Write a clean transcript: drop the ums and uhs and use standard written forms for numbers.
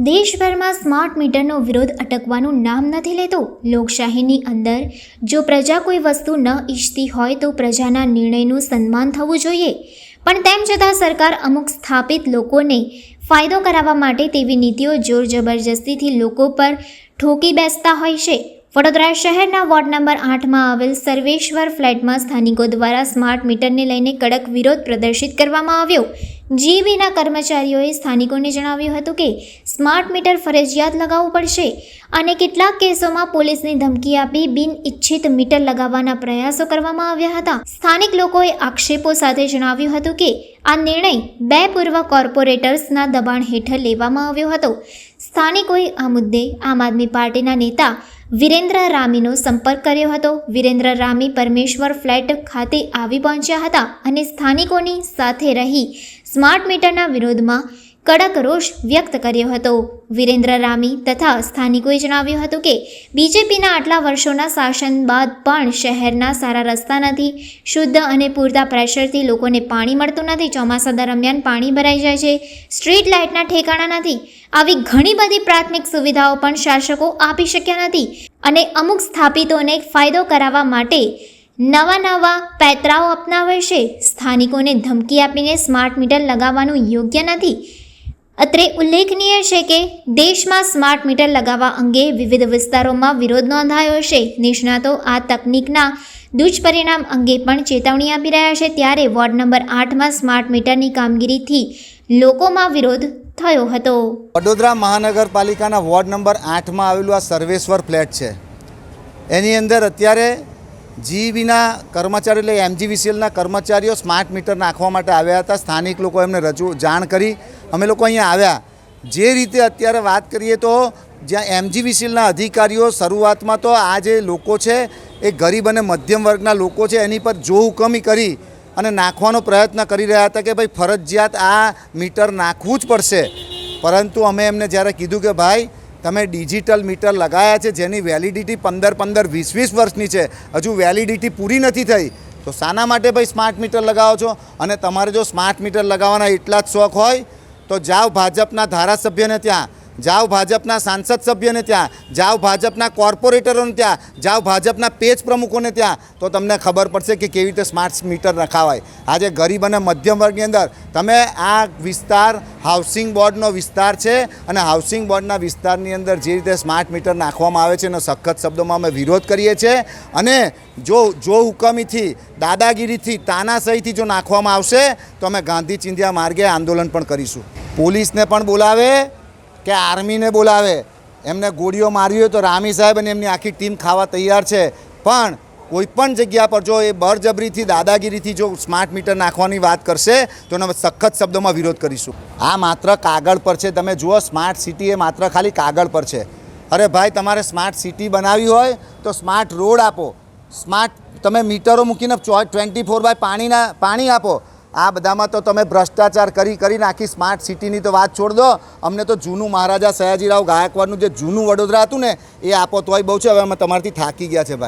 દેશભરમાં સ્માર્ટ મીટરનો વિરોધ અટકવાનું નામ નથી લેતો। લોકશાહીની અંદર જો પ્રજા કોઈ વસ્તુ ન ઈચ્છતી હોય તો પ્રજાના નિર્ણયનું સન્માન થવું જોઈએ, પણ તેમ છતાં સરકાર અમુક સ્થાપિત લોકોને ફાયદો કરાવવા માટે તેવી નીતિઓ જોર જબરજસ્તીથી લોકો પર ઠોકી બેસતા હોય છે। વડોદરા શહેરના વોર્ડ નંબર 8માં આવેલ સર્વેશ્વર ફ્લેટમાં સ્થાનિકો દ્વારા સ્માર્ટ મીટરને લઈને કડક વિરોધ પ્રદર્શિત કરવામાં આવ્યો। જીબીના કર્મચારીઓએ સ્થાનિકોને જણાવ્યું હતું કે સ્માર્ટ મીટર ફરજિયાત લગાવવું પડશે અને કેટલાક કેસોમાં પોલીસની ધમકી આપી બિન ઇચ્છિત મીટર લગાવવાના પ્રયાસો કરવામાં આવ્યા હતા। સ્થાનિક લોકોએ આક્ષેપો સાથે જણાવ્યું હતું કે આ નિર્ણય 2 પૂર્વ કોર્પોરેટર્સના દબાણ હેઠળ લેવામાં આવ્યો હતો। સ્થાનિકોએ આ મુદ્દે આમ આદમી પાર્ટીના નેતા વિરેન્દ્ર રામીનો સંપર્ક કર્યો હતો। વિરેન્દ્ર રામી પરમેશ્વર ફ્લેટ ખાતે આવી પહોંચ્યા હતા અને સ્થાનિકોની સાથે રહી સ્માર્ટ મીટરના વિરોધમાં કડક રોષ વ્યક્ત કર્યો હતો। વિરેન્દ્ર રામી તથા સ્થાનિકોએ જણાવ્યું હતું કે બીજેપીના આટલા વર્ષોના શાસન બાદ પણ શહેરના સારા રસ્તા નથી, શુદ્ધ અને પૂરતા પ્રેશરથી લોકોને પાણી મળતું નથી, ચોમાસા દરમિયાન પાણી ભરાઈ જાય છે, સ્ટ્રીટ લાઇટના ઠેકાણા નથી, આવી ઘણી બધી પ્રાથમિક સુવિધાઓ પણ શાસકો આપી શક્યા નથી અને અમુક સ્થાપિતોને ફાયદો કરાવવા માટે નવા પેતરાઓ અપનાવે છે। સ્થાનિકોને ધમકી આપીને સ્માર્ટ મીટર લગાવવાનું યોગ્ય નથી। અત્રે ઉલ્લેખનીય છે કે દેશમાં સ્માર્ટ મીટર લગાવવા અંગે વિવિધ વિસ્તારોમાં વિરોધ નોંધાયો છે। નિષ્ણાતો આ તકનીકના દુષ્પરિણામ અંગે પણ ચેતવણી આપી રહ્યા છે। ત્યારે વોર્ડ નંબર 8માં સ્માર્ટ મીટરની કામગીરીથી લોકોમાં વિરોધ થયો હતો। વડોદરા મહાનગરપાલિકાના વોર્ડ નંબર 8માં આવેલું આ સર્વેશ્વર ફ્લેટ છે, એની અંદર અત્યારે જીબીના કર્મચારીઓ એટલે એમજીવીસીએલના કર્મચારીઓ સ્માર્ટ મીટર નાખવા માટે આવ્યા હતા। સ્થાનિક લોકો એમને જાણ કરી અમે લોકો અહીંયા આવ્યા। જે રીતે અત્યારે વાત કરીએ તો જ્યાં એમજીવીસીએલના અધિકારીઓ શરૂઆતમાં તો આ જે લોકો છે એ ગરીબ અને મધ્યમ વર્ગના લોકો છે એની પર જો હુકમી કરી અને નાખવાનો પ્રયત્ન કરી રહ્યા હતા કે ભાઈ ફરજિયાત આ મીટર નાખવું જ પડશે, પરંતુ અમે એમને જ્યારે કીધું કે ભાઈ તમે ડિજિટલ મીટર લગાવ્યા છે જેની વેલિડિટી 15-15, 20-20 વર્ષની છે, હજુ વેલિડિટી પૂરી નથી થઈ, તો શાના માટે ભાઈ સ્માર્ટ મીટર લગાવો છો? અને તમારે જો સ્માર્ટ મીટર લગાવવાના એટલા જ શોખ હોય તો જાઓ ભાજપના ધારાસભ્યને ત્યાં, જાઓ ભાજપના સાંસદ સભ્યને ત્યાં, જાઓ ભાજપના કોર્પોરેટરોને ત્યાં, જાઓ ભાજપના પેજ પ્રમુખોને ત્યાં, તો તમને ખબર પડશે કે કેવી રીતે સ્માર્ટ મીટર નખાવાય। આજે ગરીબ અને મધ્યમ વર્ગની અંદર તમે આ વિસ્તાર હાઉસિંગ બોર્ડનો વિસ્તાર છે અને હાઉસિંગ બોર્ડના વિસ્તારની અંદર જે રીતે સ્માર્ટ મીટર નાખવામાં આવે છે એનો સખત શબ્દોમાં અમે વિરોધ કરીએ છીએ અને જો હુકમીથી, દાદાગીરીથી, તાનાશાહીથી જો નાખવામાં આવશે તો અમે ગાંધી ચિંધ્યા માર્ગે આંદોલન પણ કરીશું। પોલીસને પણ બોલાવે કે આર્મીને બોલાવે, એમને ગોળીઓ મારવી હોય તો રામી સાહેબ અને એમની આખી ટીમ ખાવા તૈયાર છે, પણ કોઈપણ જગ્યા પર જો એ બળજબરીથી, દાદાગીરીથી જો સ્માર્ટ મીટર નાખવાની વાત કરશે તો એનો સખત શબ્દોમાં વિરોધ કરીશું। આ માત્ર કાગળ પર છે, તમે જુઓ સ્માર્ટ સિટી એ માત્ર ખાલી કાગળ પર છે। અરે ભાઈ, તમારે સ્માર્ટ સિટી બનાવવી હોય તો સ્માર્ટ રોડ આપો, સ્માર્ટ તમે મીટરો મૂકીને 24/5 પાણી આપો। આ બધામાં તો તમે ભ્રષ્ટાચાર કરીને આખી સ્માર્ટ સિટીની તો વાત છોડ દો, અમને તો જૂનું મહારાજા સયાજીરાવ ગાયકવાડનું જે જૂનું વડોદરા હતું ને એ આપો તોય બહુ છે। હવે અમે તમારાથી થાકી ગયા છે ભાઈ।